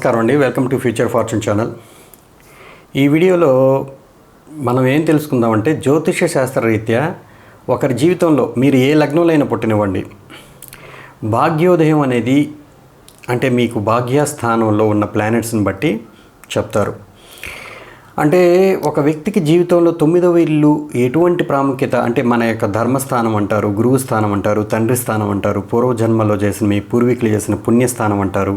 నమస్కారం అండి. Welcome to future fortune channel. ఈ వీడియోలో మనం ఏం తెలుసుకుందామంటే జ్యోతిష్య శాస్త్ర రీత్యా ఒకరి జీవితంలో మీరు ఏ లగ్నంలో అయినా పుట్టినవ్వండి, భాగ్యోదయం అనేది అంటే మీకు భాగ్యస్థానంలో ఉన్న ప్లానెట్స్ని బట్టి చెప్తారు. అంటే ఒక వ్యక్తికి జీవితంలో 9వ ఇల్లు ఎటువంటి ప్రాముఖ్యత అంటే మన యొక్క ధర్మస్థానం అంటారు, గురువు స్థానం అంటారు, తండ్రి స్థానం అంటారు, పూర్వజన్మలో చేసిన మీ పూర్వీకులు చేసిన పుణ్యస్థానం అంటారు.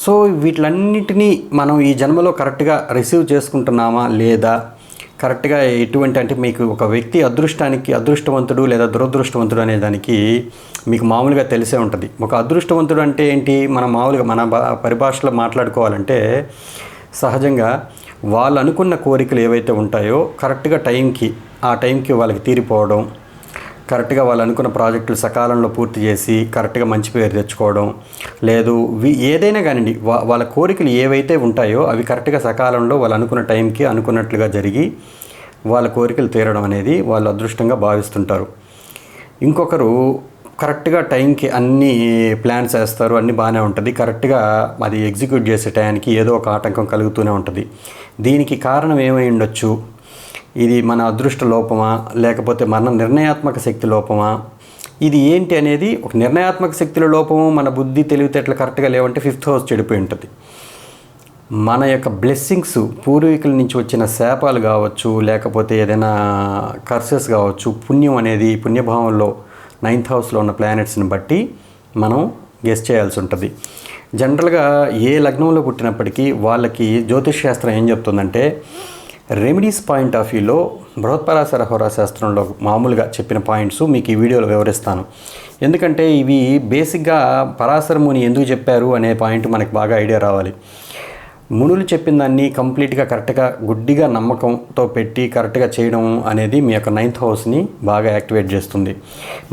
సో వీటిలన్నిటినీ మనం ఈ జన్మలో కరెక్ట్గా రిసీవ్ చేసుకుంటున్నామా లేదా, కరెక్ట్గా ఎటువంటి అంటే మీకు ఒక వ్యక్తి అదృష్టానికి అదృష్టవంతుడు లేదా దురదృష్టవంతుడు అనే దానికి మీకు మామూలుగా తెలిసే ఉంటుంది. ఒక అదృష్టవంతుడు అంటే ఏంటి, మనం మామూలుగా మన పరిభాషలో మాట్లాడుకోవాలంటే సహజంగా వాళ్ళు అనుకున్న కోరికలు ఏవైతే ఉంటాయో కరెక్ట్గా ఆ టైంకి వాళ్ళకి తీరిపోవడం, కరెక్ట్గా వాళ్ళు అనుకున్న ప్రాజెక్టులు సకాలంలో పూర్తి చేసి కరెక్ట్గా మంచి పేరు తెచ్చుకోవడం, లేదు ఏదైనా కానివ్వండి వాళ్ళ కోరికలు ఏవైతే ఉంటాయో అవి కరెక్ట్గా సకాలంలో వాళ్ళు అనుకున్న టైంకి అనుకున్నట్లుగా జరిగి వాళ్ళ కోరికలు తీరడం అనేది వాళ్ళు అదృష్టంగా భావిస్తుంటారు. ఇంకొకరు కరెక్ట్గా టైంకి అన్ని ప్లాన్స్ వేస్తారు, అన్నీ బాగానే ఉంటుంది, కరెక్ట్గా అది ఎగ్జిక్యూట్ చేసే టైంకి ఏదో ఒక ఆటంకం కలుగుతూనే ఉంటుంది. దీనికి కారణం ఏమై ఉండొచ్చు, ఇది మన అదృష్ట లోపమా లేకపోతే మన నిర్ణయాత్మక శక్తి లోపమా, ఇది ఏంటి అనేది ఒక నిర్ణయాత్మక శక్తుల లోపము, మన బుద్ధి తెలివితేటలు కరెక్ట్గా లేవంటే 5th హౌస్ చెడిపోయి ఉంటుంది. మన యొక్క బ్లెస్సింగ్స్ పూర్వీకుల నుంచి వచ్చిన శాపాలు కావచ్చు, లేకపోతే ఏదైనా కర్సెస్ కావచ్చు, పుణ్యం అనేది పుణ్యభావంలో 9th హౌస్లో ఉన్న ప్లానెట్స్ని బట్టి మనం గెస్ చేయాల్సి ఉంటుంది. జనరల్గా ఏ లగ్నంలో పుట్టినప్పటికీ వాళ్ళకి జ్యోతిష్ శాస్త్రం ఏం చెప్తుందంటే రెమెడీస్ పాయింట్ ఆఫ్ వ్యూలో బృహత్పరాశర హోరాశాస్త్రంలో మామూలుగా చెప్పిన పాయింట్స్ మీకు ఈ వీడియోలో వివరిస్తాను. ఎందుకంటే ఇవి బేసిక్గా పరాశర ముని ఎందుకు చెప్పారు అనే పాయింట్ మనకు బాగా ఐడియా రావాలి. మునులు చెప్పిన దాన్ని కంప్లీట్గా కరెక్ట్గా గుడ్డిగా నమ్మకంతో పెట్టి కరెక్ట్గా చేయడం అనేది మీ యొక్క 9th హౌస్ని బాగా యాక్టివేట్ చేస్తుంది.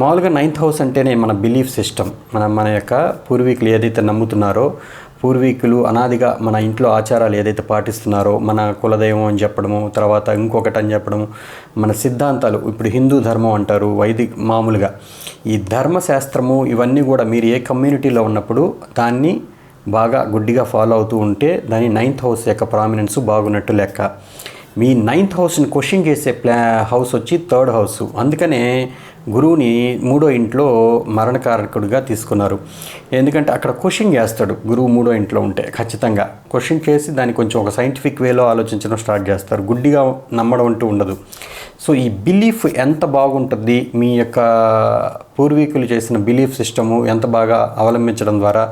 మామూలుగా 9th హౌస్ అంటేనే మన బిలీఫ్ సిస్టమ్, మన యొక్క పూర్వీకులు ఏదైతే నమ్ముతున్నారో, పూర్వీకులు అనాదిగా మన ఇంట్లో ఆచారాలు ఏదైతే పాటిస్తున్నారో, మన కులదైవం అని చెప్పడము, తర్వాత ఇంకొకటి అని చెప్పడము, మన సిద్ధాంతాలు ఇప్పుడు హిందూ ధర్మం అంటారు, వైదిక మామూలుగా ఈ ధర్మశాస్త్రము ఇవన్నీ కూడా మీరు ఏ కమ్యూనిటీలో ఉన్నప్పుడు దాన్ని బాగా గుడ్డిగా ఫాలో అవుతూ ఉంటే దాని 9th హౌస్ యొక్క ప్రామినెన్స్ బాగున్నట్టు లెక్క. మీ 9th హౌస్ని క్వశ్చన్ చేసే హౌస్ వచ్చి 3rd హౌస్. అందుకనే గురువుని 3వ ఇంట్లో మరణకారకుడిగా తీసుకున్నారు. ఎందుకంటే అక్కడ క్వశ్చన్ చేస్తాడు గురువు 3వ ఇంట్లో ఉంటే, ఖచ్చితంగా క్వశ్చన్ చేసి దాన్ని కొంచెం ఒక సైంటిఫిక్ వేలో ఆలోచించడం స్టార్ట్ చేస్తారు, గుడ్డిగా నమ్మడం అంటూ ఉండదు. సో ఈ బిలీఫ్ ఎంత బాగుంటుంది, మీ యొక్క పూర్వీకులు చేసిన బిలీఫ్ సిస్టము ఎంత బాగా అవలంబించడం ద్వారా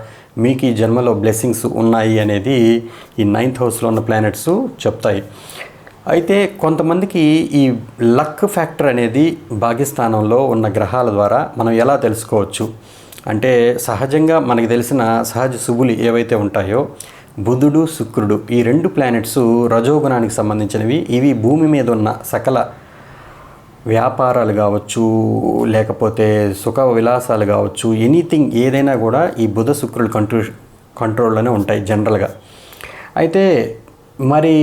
మీకు ఈ జన్మలో బ్లెస్సింగ్స్ ఉన్నాయి అనేది ఈ 9th హౌస్లో ఉన్న ప్లానెట్స్ చెప్తాయి. అయితే కొంతమందికి ఈ లక్ ఫ్యాక్టర్ అనేది భాగ్యస్థానంలో ఉన్న గ్రహాల ద్వారా మనం ఎలా తెలుసుకోవచ్చు అంటే, సహజంగా మనకి తెలిసిన సహజ శుభులు ఏవైతే ఉంటాయో బుధుడు, శుక్రుడు ఈ 2 ప్లానెట్స్ రజోగుణానికి సంబంధించినవి. ఇవి భూమి మీద ఉన్న సకల వ్యాపారాలు కావచ్చు, లేకపోతే సుఖ విలాసాలు కావచ్చు, ఎనీథింగ్ ఏదైనా కూడా ఈ బుధ శుక్రులు కంట్రోల్లోనే ఉంటాయి జనరల్గా. అయితే మరి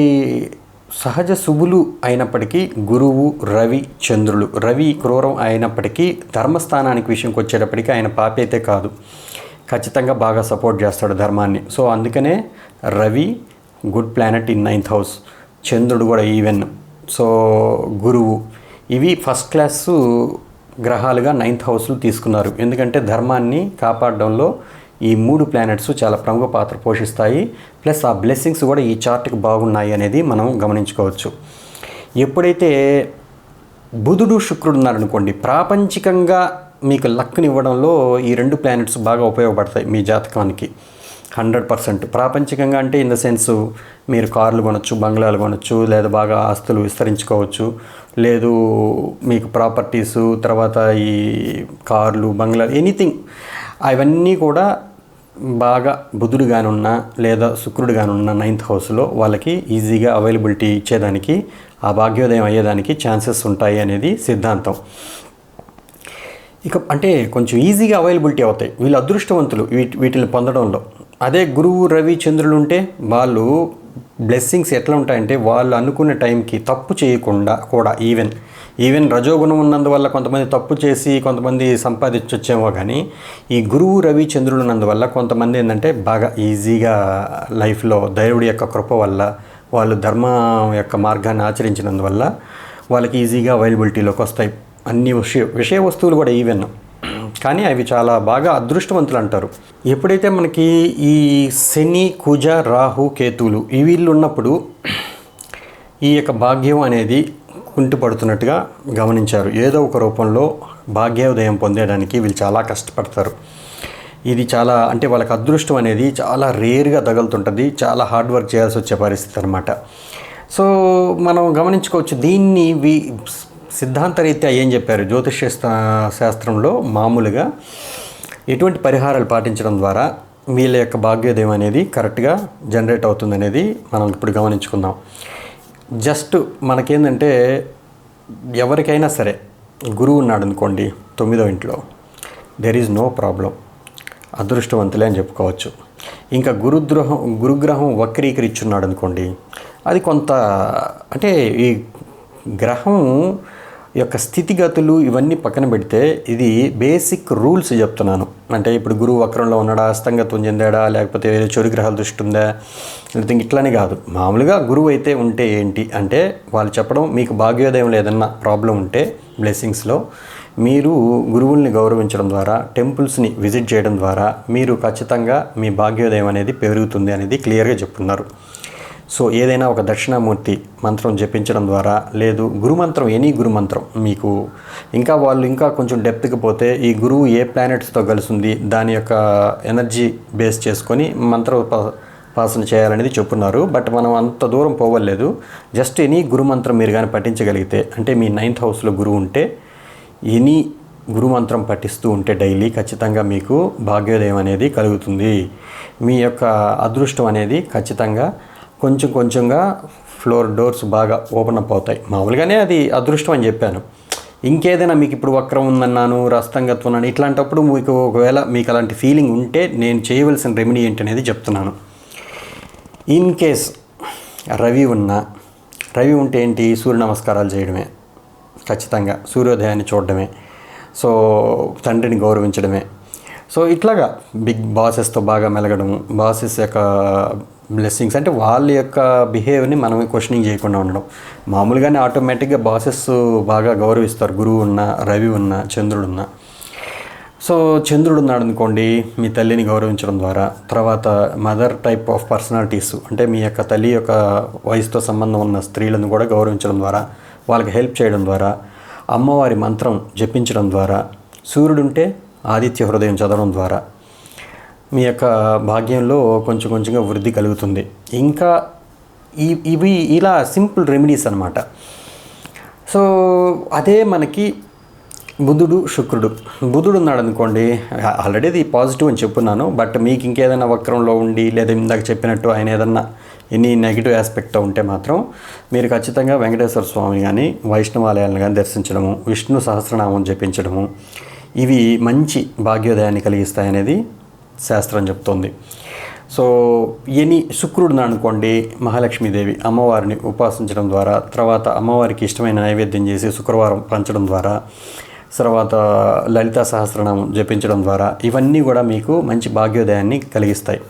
సహజ శుభులు అయినప్పటికీ గురువు, రవి, చంద్రులు, రవి క్రూరం అయినప్పటికీ ధర్మస్థానానికి విషయంకి వచ్చేటప్పటికీ ఆయన పాపి అయితే కాదు, ఖచ్చితంగా బాగా సపోర్ట్ చేస్తాడు ధర్మాన్ని. సో అందుకనే Ravi good planet in 9th house, చంద్రుడు కూడా ఈవెన్. సో గురువు ఇవి ఫస్ట్ క్లాస్ గ్రహాలుగా 9th హౌస్లు తీసుకున్నారు. ఎందుకంటే ధర్మాన్ని కాపాడడంలో ఈ 3 ప్లానెట్స్ చాలా ప్రముఖ పాత్ర పోషిస్తాయి. ప్లస్ ఆ బ్లెస్సింగ్స్ కూడా ఈ చార్ట్కి బాగున్నాయి అనేది మనం గమనించుకోవచ్చు. ఎప్పుడైతే బుధుడు, శుక్రుడు ఉన్నారనుకోండి, ప్రాపంచికంగా మీకు లక్ని ఇవ్వడంలో ఈ 2 ప్లానెట్స్ బాగా ఉపయోగపడతాయి మీ జాతకానికి 100%. ప్రాపంచికంగా అంటే ఇన్ ద సెన్స్ మీరు కార్లు కొనొచ్చు, బంగ్లాలు కొనొచ్చు, లేదా బాగా ఆస్తులు విస్తరించుకోవచ్చు, లేదు మీకు ప్రాపర్టీసు, తర్వాత ఈ కార్లు, బంగ్లాలు, ఎనీథింగ్ అవన్నీ కూడా బాగా బుధుడు కానున్నా లేదా శుక్రుడు కానున్న 9th హౌస్లో వాళ్ళకి ఈజీగా అవైలబిలిటీ ఇచ్చేదానికి, ఆ భాగ్యోదయం అయ్యేదానికి ఛాన్సెస్ ఉంటాయి అనేది సిద్ధాంతం. ఇక అంటే కొంచెం ఈజీగా అవైలబిలిటీ అవుతాయి వీళ్ళు అదృష్టవంతులు వీటిని పొందడంలో. అదే గురువు, రవి, చంద్రులు ఉంటే వాళ్ళు బ్లెస్సింగ్స్ ఎట్లా ఉంటాయంటే వాళ్ళు అనుకున్న టైంకి తప్పు చేయకుండా కూడా ఈవెన్ ఈవెన్ రజోగుణం ఉన్నందువల్ల కొంతమంది తప్పు చేసి కొంతమంది సంపాదించొచ్చేమో, కానీ ఈ గురువు రవి చంద్రుడు ఉన్నందువల్ల కొంతమంది ఏంటంటే బాగా ఈజీగా లైఫ్లో దేవుడి యొక్క కృప వల్ల వాళ్ళు ధర్మం యొక్క మార్గాన్ని ఆచరించినందువల్ల వాళ్ళకి ఈజీగా అవైలబిలిటీలోకి వస్తాయి అన్ని విషయ వస్తువులు కూడా ఈవెన్. కానీ అవి చాలా బాగా అదృష్టవంతులు అంటారు. ఎప్పుడైతే మనకి ఈ శని, కుజ, రాహు, కేతువులు ఈ వీళ్ళు ఉన్నప్పుడు ఈ యొక్క భాగ్యం అనేది కుంటిపడుతున్నట్టుగా గమనించారు. ఏదో ఒక రూపంలో భాగ్యోదయం పొందేయడానికి వీళ్ళు చాలా కష్టపడతారు. ఇది చాలా అంటే వాళ్ళకి అదృష్టం అనేది చాలా రేర్గా తగులుతుంటుంది, చాలా హార్డ్ వర్క్ చేయాల్సి వచ్చే పరిస్థితి అనమాట. సో మనం గమనించుకోవచ్చు. దీన్ని సిద్ధాంతరీత్యా ఏం చెప్పారు జ్యోతిష్య శాస్త్రంలో, మామూలుగా ఎటువంటి పరిహారాలు పాటించడం ద్వారా వీళ్ళ యొక్క భాగ్యోదయం అనేది కరెక్ట్గా జనరేట్ అవుతుంది అనేది మనం ఇప్పుడు గమనించుకుందాం. జస్ట్ మనకేంటంటే ఎవరికైనా సరే గురువు ఉన్నాడు అనుకోండి 9వ ఇంట్లో, దెర్ ఈజ్ నో ప్రాబ్లం, అదృష్టవంతులే అని చెప్పుకోవచ్చు. ఇంకా గురుగ్రహం వక్రీకరించున్నాడు అనుకోండి, అది కొంత అంటే ఈ గ్రహం యొక్క స్థితిగతులు ఇవన్నీ పక్కన పెడితే ఇది బేసిక్ రూల్స్ చెప్తున్నాను. అంటే ఇప్పుడు గురువు వక్రంలో ఉన్నాడా, అస్తంగత్వం చెందాడా, లేకపోతే వేరే చెడు గ్రహాల దృష్టి ఉందా, లేకపోతే ఇట్లానే కాదు. మామూలుగా గురువు అయితే ఉంటే ఏంటి అంటే వాళ్ళు చెప్పడం, మీకు భాగ్యోదయం ఏదన్నా ప్రాబ్లం ఉంటే బ్లెస్సింగ్స్లో మీరు గురువుల్ని గౌరవించడం ద్వారా, టెంపుల్స్ని విజిట్ చేయడం ద్వారా మీరు ఖచ్చితంగా మీ భాగ్యోదయం అనేది పెరుగుతుంది అనేది క్లియర్గా చెప్తున్నారు. సో ఏదైనా ఒక దక్షిణామూర్తి మంత్రం జపించడం ద్వారా, లేదు గురుమంత్రం, ఎనీ గురుమంత్రం మీకు ఇంకా వాళ్ళు ఇంకా కొంచెం డెప్త్కి పోతే ఈ గురువు ఏ ప్లానెట్స్తో కలిసింది దాని యొక్క ఎనర్జీ బేస్ చేసుకొని మంత్రోపాసన చేయాలనేది చెప్పున్నారు. బట్ మనం అంత దూరం పోవలేదు. జస్ట్ ఎనీ గురుమంత్రం మీరు కానీ పఠించగలిగితే, అంటే మీ 9th హౌస్లో గురువు ఉంటే ఎనీ గురుమంత్రం పఠిస్తూ ఉంటే డైలీ ఖచ్చితంగా మీకు భాగ్యోదయం అనేది కలుగుతుంది. మీ యొక్క అదృష్టం అనేది ఖచ్చితంగా కొంచెం కొంచెంగా ఫ్లోర్ డోర్స్ బాగా ఓపెన్ అప్ అవుతాయి. మామూలుగానే అది అదృష్టం అని చెప్పాను. ఇంకేదైనా మీకు ఇప్పుడు వక్రం ఉందన్నాను, రస్తంగత్వం అన్నాను, ఇట్లాంటప్పుడు మీకు ఒకవేళ మీకు అలాంటి ఫీలింగ్ ఉంటే నేను చేయవలసిన రెమెడీ ఏంటి అనేది చెప్తున్నాను. ఇన్ కేస్ రవి ఉంటే ఏంటి, సూర్య నమస్కారాలు చేయడమే, ఖచ్చితంగా సూర్యోదయాన్ని చూడడమే, సో తండ్రిని గౌరవించడమే. సో ఇట్లాగా బిగ్ బాసెస్తో బాగా మెలగడం, బాసెస్ యొక్క బ్లెస్సింగ్స్ అంటే వాళ్ళ యొక్క బిహేవియర్ని మనం క్వశ్చనింగ్ చేయకుండా ఉండడం. మామూలుగానే ఆటోమేటిక్గా బాసెస్ బాగా గౌరవిస్తారు గురువు ఉన్న, రవి ఉన్న, చంద్రుడు ఉన్న. సో చంద్రుడు ఉన్నాడు అనుకోండి, మీ తల్లిని గౌరవించడం ద్వారా, తర్వాత మదర్ టైప్ ఆఫ్ పర్సనాలిటీస్ అంటే మీ యొక్క తల్లి యొక్క వయసుతో సంబంధం ఉన్న స్త్రీలను కూడా గౌరవించడం ద్వారా, వాళ్ళకి హెల్ప్ చేయడం ద్వారా, అమ్మవారి మంత్రం జపించడం ద్వారా, సూర్యుడు ఉంటే ఆదిత్య హృదయం చదవడం ద్వారా మీ యొక్క భాగ్యంలో కొంచెం కొంచెంగా వృద్ధి కలుగుతుంది. ఇంకా ఇవి ఇలా సింపుల్ రెమెడీస్ అన్నమాట. సో అదే మనకి బుధుడు ఉన్నాడు అనుకోండి, ఆల్రెడీ ఇది పాజిటివ్ అని చెప్పున్నాను. బట్ మీకు ఇంకేదైనా వక్రంలో ఉండి, లేదా ఇందాక చెప్పినట్టు ఆయన ఏదన్నా ఎనీ నెగిటివ్ ఆస్పెక్ట్ ఉంటే మాత్రం మీరు ఖచ్చితంగా వెంకటేశ్వర స్వామి కానీ, వైష్ణవాలయాలను కానీ దర్శించడము, విష్ణు సహస్రనామం జపించడము, ఇవి మంచి భాగ్యోదయాన్ని కలిగిస్తాయనేది శాస్త్రం చెప్తోంది. సో శుక్రుడు అనుకోండి, మహాలక్ష్మీదేవి అమ్మవారిని ఉపాసించడం ద్వారా, తర్వాత అమ్మవారికి ఇష్టమైన నైవేద్యం చేసి శుక్రవారం పంచడం ద్వారా, తర్వాత లలితా సహస్రనామం జపించడం ద్వారా ఇవన్నీ కూడా మీకు మంచి భాగ్యోదయాన్ని కలిగిస్తాయి.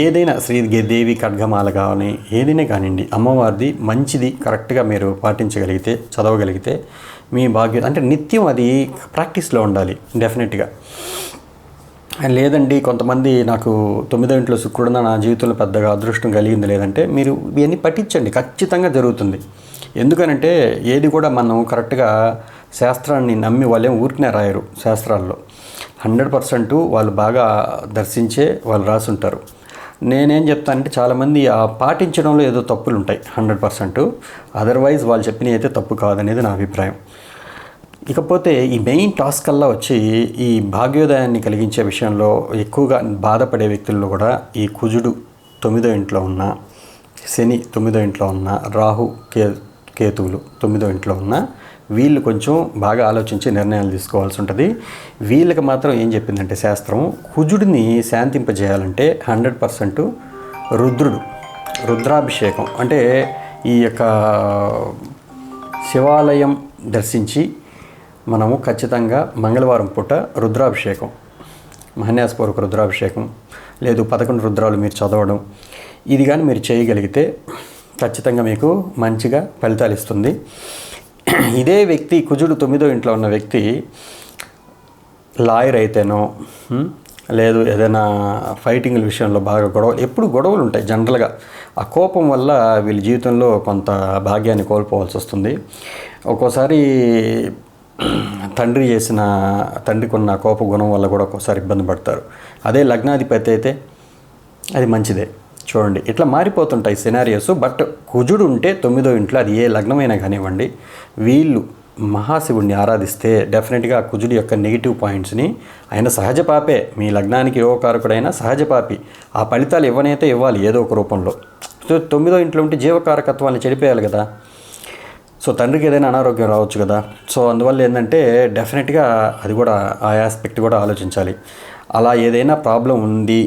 ఏదైనా శ్రీదేవి ఖడ్గమాల కానీ ఏదైనా కానివ్వండి, అమ్మవారిది మంచిది కరెక్ట్గా మీరు పాటించగలిగితే, చదవగలిగితే మీ భాగ్యం అంటే నిత్యం అది ప్రాక్టీస్లో ఉండాలి డెఫినెట్గా. లేదండి కొంతమంది నాకు 9వ ఇంట్లో శుక్రుడున్న నా జీవితంలో పెద్దగా అదృష్టం కలిగింది లేదంటే, మీరు ఇవన్నీ పఠించండి, ఖచ్చితంగా జరుగుతుంది. ఎందుకనంటే ఏది కూడా మనం కరెక్ట్గా శాస్త్రాన్ని నమ్మి వాళ్ళేం ఊరికనే రాయరు. శాస్త్రాల్లో 100% వాళ్ళు బాగా దర్శించే వాళ్ళు రాసుంటారు. నేనేం చెప్తానంటే చాలామంది ఆ పాటించడంలో ఏదో తప్పులు ఉంటాయి 100%, అదర్వైజ్ వాళ్ళు చెప్పినవి అయితే తప్పు కాదనేది నా అభిప్రాయం. ఇకపోతే ఈ మెయిన్ టాస్క్ అల్లా వచ్చి ఈ భాగ్యోదయాన్ని కలిగించే విషయంలో ఎక్కువగా బాధపడే వ్యక్తుల్లో కూడా ఈ కుజుడు 9వ ఇంట్లో ఉన్న, శని 9వ ఇంట్లో ఉన్న, రాహు కేతువులు 9వ ఇంట్లో ఉన్న వీళ్ళు కొంచెం బాగా ఆలోచించి నిర్ణయాలు తీసుకోవాల్సి ఉంటుంది. వీళ్ళకి మాత్రం ఏం చెప్పిందంటే శాస్త్రం, కుజుడిని శాంతింపజేయాలంటే 100% రుద్రాభిషేకం అంటే ఈ యొక్క శివాలయం దర్శించి మనము ఖచ్చితంగా మంగళవారం పూట రుద్రాభిషేకం, మహాన్యాసపూర్వక రుద్రాభిషేకం లేదు 11 రుద్రాలు మీరు చదవడం, ఇది కానీ మీరు చేయగలిగితే ఖచ్చితంగా మీకు మంచిగా ఫలితాలు ఇస్తుంది. ఇదే వ్యక్తి కుజుడు 9వ ఇంట్లో ఉన్న వ్యక్తి లాయర్ అయితేనో లేదు ఏదైనా ఫైటింగ్ల విషయంలో బాగా ఎప్పుడు గొడవలు ఉంటాయి జనరల్గా. ఆ కోపం వల్ల వీళ్ళ జీవితంలో కొంత భాగ్యాన్ని కోల్పోవాల్సి వస్తుంది. ఒక్కోసారి తండ్రికి ఉన్న కోప గుణం వల్ల కూడా ఒక్కోసారి ఇబ్బంది పడతారు. అదే లగ్నాధిపతి అయితే అది మంచిదే. చూడండి ఇట్లా మారిపోతుంటాయి సినారియోస్. బట్ కుజుడు ఉంటే 9వ ఇంట్లో అది ఏ లగ్నమైనా కానివ్వండి, వీళ్ళు మహాశివుడిని ఆరాధిస్తే డెఫినెట్గా ఆ కుజుడి యొక్క నెగిటివ్ పాయింట్స్ని, ఆయన సహజ పాపే, మీ లగ్నానికి యోగకారకుడైన సహజ పాపి, ఆ ఫలితాలు ఇవ్వనైతే ఇవ్వాలి ఏదో ఒక రూపంలో. సో 9వ ఇంట్లో ఉంటే జీవకారకత్వాన్ని చెడిపేయాలి కదా. సో తండ్రికి ఏదైనా అనారోగ్యం రావచ్చు కదా. సో అందువల్ల ఏంటంటే డెఫినెట్గా అది కూడా ఆ ఆస్పెక్ట్ కూడా ఆలోచించాలి. అలా ఏదైనా ప్రాబ్లం ఉంది,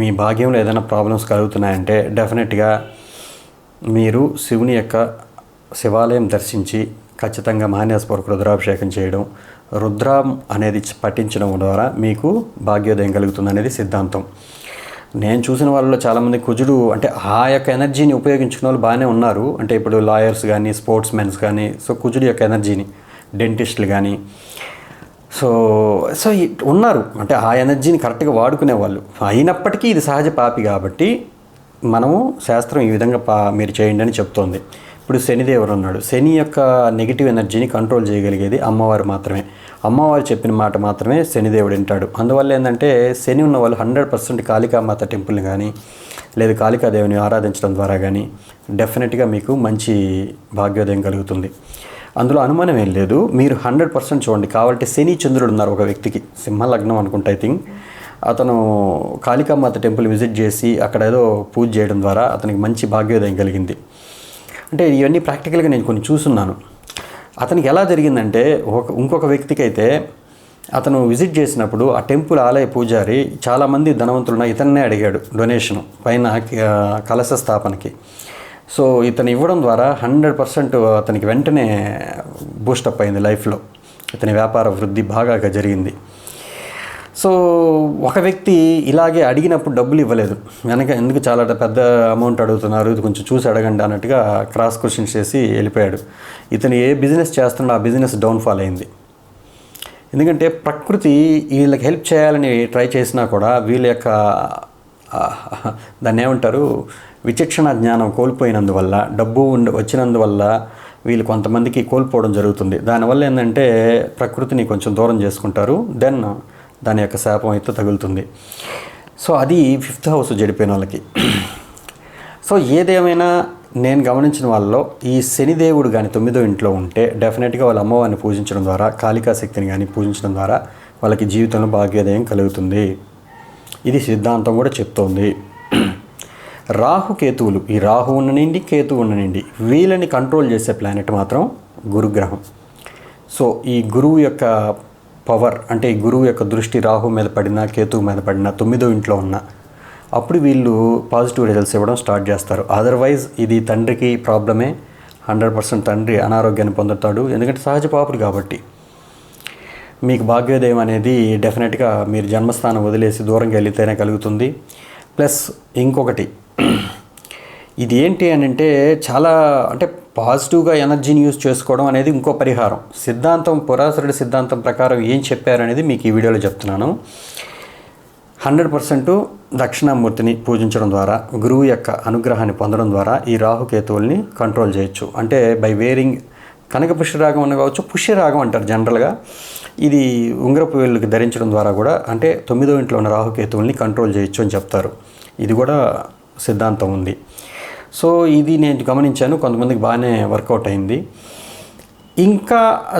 మీ భాగ్యంలో ఏదైనా ప్రాబ్లమ్స్ కలుగుతున్నాయంటే డెఫినెట్గా మీరు శివుని యొక్క శివాలయం దర్శించి ఖచ్చితంగా మహాన్యాసపూర్వక రుద్రాభిషేకం చేయడం, రుద్రం అనేది పఠించడం ద్వారా మీకు భాగ్యోదయం కలుగుతుంది అనేది సిద్ధాంతం. నేను చూసిన వాళ్ళలో చాలామంది కుజుడు అంటే ఆ యొక్క ఎనర్జీని ఉపయోగించుకునే వాళ్ళు బాగానే ఉన్నారు. అంటే ఇప్పుడు లాయర్స్ కానీ, స్పోర్ట్స్ మెన్స్ కానీ, సో కుజుడు యొక్క ఎనర్జీని, డెంటిస్టులు కానీ, సో ఉన్నారు. అంటే ఆ ఎనర్జీని కరెక్ట్గా వాడుకునే వాళ్ళు. అయినప్పటికీ ఇది సహజ పాపి కాబట్టి మనము శాస్త్రం ఈ విధంగా మీరు చేయండి అని చెప్తోంది. ఇప్పుడు శనిదేవుడు ఉన్నాడు. శని యొక్క నెగిటివ్ ఎనర్జీని కంట్రోల్ చేయగలిగేది అమ్మవారు మాత్రమే. అమ్మవారు చెప్పిన మాట మాత్రమే శనిదేవుడు వింటాడు. అందువల్ల ఏంటంటే శని ఉన్న వాళ్ళు 100% కాళికామాత టెంపుల్ని కానీ లేదు కాళికాదేవిని ఆరాధించడం ద్వారా కానీ డెఫినెట్గా మీకు మంచి భాగ్యోదయం కలుగుతుంది. అందులో అనుమానం ఏం లేదు. మీరు 100% చూడండి. కావాలంటే శని చంద్రుడు ఉన్నారు ఒక వ్యక్తికి, సింహలగ్నం అనుకుంటా ఐ థింక్. అతను కాళికామాత టెంపుల్ విజిట్ చేసి అక్కడ ఏదో పూజ చేయడం ద్వారా అతనికి మంచి భాగ్యోదయం కలిగింది. అంటే ఇవన్నీ ప్రాక్టికల్గా నేను కొన్ని చూస్తున్నాను. అతనికి ఎలా జరిగిందంటే ఇంకొక వ్యక్తికి అయితే అతను విజిట్ చేసినప్పుడు ఆ టెంపుల్ ఆలయ పూజారి చాలామంది ధనవంతులున్న ఇతన్నే అడిగాడు డొనేషన్ పైన కలశ స్థాపనకి. సో ఇతను ఇవ్వడం ద్వారా 100% అతనికి వెంటనే బూస్టప్ అయింది లైఫ్లో. ఇతని వ్యాపార వృద్ధి బాగా జరిగింది. సో ఒక వ్యక్తి ఇలాగే అడిగినప్పుడు డబ్బులు ఇవ్వలేదు. ఎందుకు చాలా పెద్ద అమౌంట్ అడుగుతున్నారు, ఇది కొంచెం చూసి అడగండి అన్నట్టుగా క్రాస్ క్వశ్చన్స్ చేసి వెళ్ళిపోయాడు. ఇతను ఏ బిజినెస్ చేస్తున్నాడో ఆ బిజినెస్ డౌన్ఫాల్ అయింది. ఎందుకంటే ప్రకృతి వీళ్ళకి హెల్ప్ చేయాలని ట్రై చేసినా కూడా వీళ్ళ యొక్క దాన్ని ఏమంటారు విచక్షణ జ్ఞానం కోల్పోయినందువల్ల, డబ్బు వచ్చినందువల్ల వీళ్ళు కొంతమందికి కోల్పోవడం జరుగుతుంది. దానివల్ల ఏంటంటే ప్రకృతిని కొంచెం దూరం చేసుకుంటారు. దెన్ దాని యొక్క శాపం అయితే తగులుతుంది. సో అది 5th హౌస్ చెడిపోయిన వాళ్ళకి. సో ఏదేమైనా నేను గమనించిన వాళ్ళలో ఈ శనిదేవుడు కానీ 9వ ఇంట్లో ఉంటే డెఫినెట్గా వాళ్ళ అమ్మవారిని పూజించడం ద్వారా, కాళికా శక్తిని కానీ పూజించడం ద్వారా వాళ్ళకి జీవితంలో భాగ్యోదయం కలుగుతుంది. ఇది సిద్ధాంతం కూడా చెప్తోంది. రాహుకేతువులు, ఈ రాహు ఉండనిండి కేతు ఉండనిండి, వీళ్ళని కంట్రోల్ చేసే ప్లానెట్ మాత్రం గురుగ్రహం. సో ఈ గురువు యొక్క పవర్ అంటే ఈ గురువు యొక్క దృష్టి రాహు మీద పడినా కేతువు మీద పడినా 9వ ఇంట్లో ఉన్న అప్పుడు వీళ్ళు పాజిటివ్ రిజల్ట్స్ ఇవ్వడం స్టార్ట్ చేస్తారు. అదర్వైజ్ ఇది తండ్రికి ప్రాబ్లమే. 100% తండ్రి అనారోగ్యాన్ని పొందుతాడు. ఎందుకంటే సహజ పాపుడు కాబట్టి. మీకు భాగ్యోదయం అనేది డెఫినెట్గా మీరు జన్మస్థానం వదిలేసి దూరంగా వెళితేనే కలుగుతుంది. ప్లస్ ఇంకొకటి ఇది ఏంటి అని అంటే చాలా అంటే పాజిటివ్గా ఎనర్జీని యూజ్ చేసుకోవడం అనేది ఇంకో పరిహారం. సిద్ధాంతం పురాసురుడి సిద్ధాంతం ప్రకారం ఏం చెప్పారనేది మీకు ఈ వీడియోలో చెప్తున్నాను. 100% దక్షిణామూర్తిని పూజించడం ద్వారా, గురువు యొక్క అనుగ్రహాన్ని పొందడం ద్వారా ఈ రాహుకేతువుల్ని కంట్రోల్ చేయొచ్చు. అంటే బై వేరింగ్ కనక పుష్యరాగం అని కావచ్చు, పుష్యరాగం అంటారు జనరల్గా. ఇది ఉంగరపు వేళ్ళకి ధరించడం ద్వారా కూడా అంటే 9వ ఇంట్లో ఉన్న రాహుకేతువుల్ని కంట్రోల్ చేయొచ్చు అని చెప్తారు. ఇది కూడా సిద్ధాంతం ఉంది. సో ఇది నేను గమనించాను, కొంతమందికి బాగానే వర్కౌట్ అయింది. ఇంకా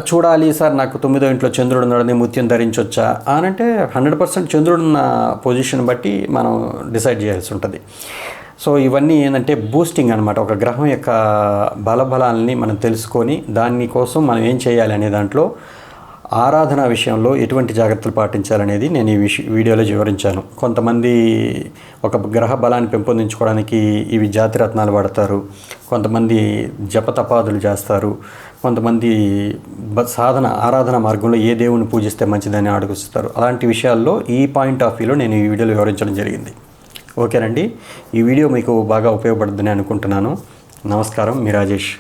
చూడాలి సార్ నాకు 9వ ఇంట్లో చంద్రుడు ఉన్నాడని ముత్యం ధరించవచ్చా అని అంటే 100% చంద్రుడున్న పొజిషన్ బట్టి మనం డిసైడ్ చేయాల్సి ఉంటుంది. సో ఇవన్నీ ఏంటంటే బూస్టింగ్ అనమాట. ఒక గ్రహం యొక్క బలబలాలని మనం తెలుసుకొని దానికోసం మనం ఏం చేయాలి అనే దాంట్లో ఆరాధన విషయంలో ఎటువంటి జాగ్రత్తలు పాటించాలనేది నేను ఈ వీడియోలో వివరించాను. కొంతమంది ఒక గ్రహ బలాన్ని పెంపొందించుకోవడానికి ఇవి జాతిరత్నాలు వాడతారు, కొంతమంది జపతపాదులు చేస్తారు, కొంతమంది సాధన ఆరాధన మార్గంలో ఏ దేవుని పూజిస్తే మంచిదని అడుగుస్తారు. అలాంటి విషయాల్లో ఈ పాయింట్ ఆఫ్ వ్యూలో నేను ఈ వీడియోలో వివరించడం జరిగింది. ఓకేనండి, ఈ వీడియో మీకు బాగా ఉపయోగపడుతుందని అనుకుంటున్నాను. నమస్కారం, మీ రాజేష్.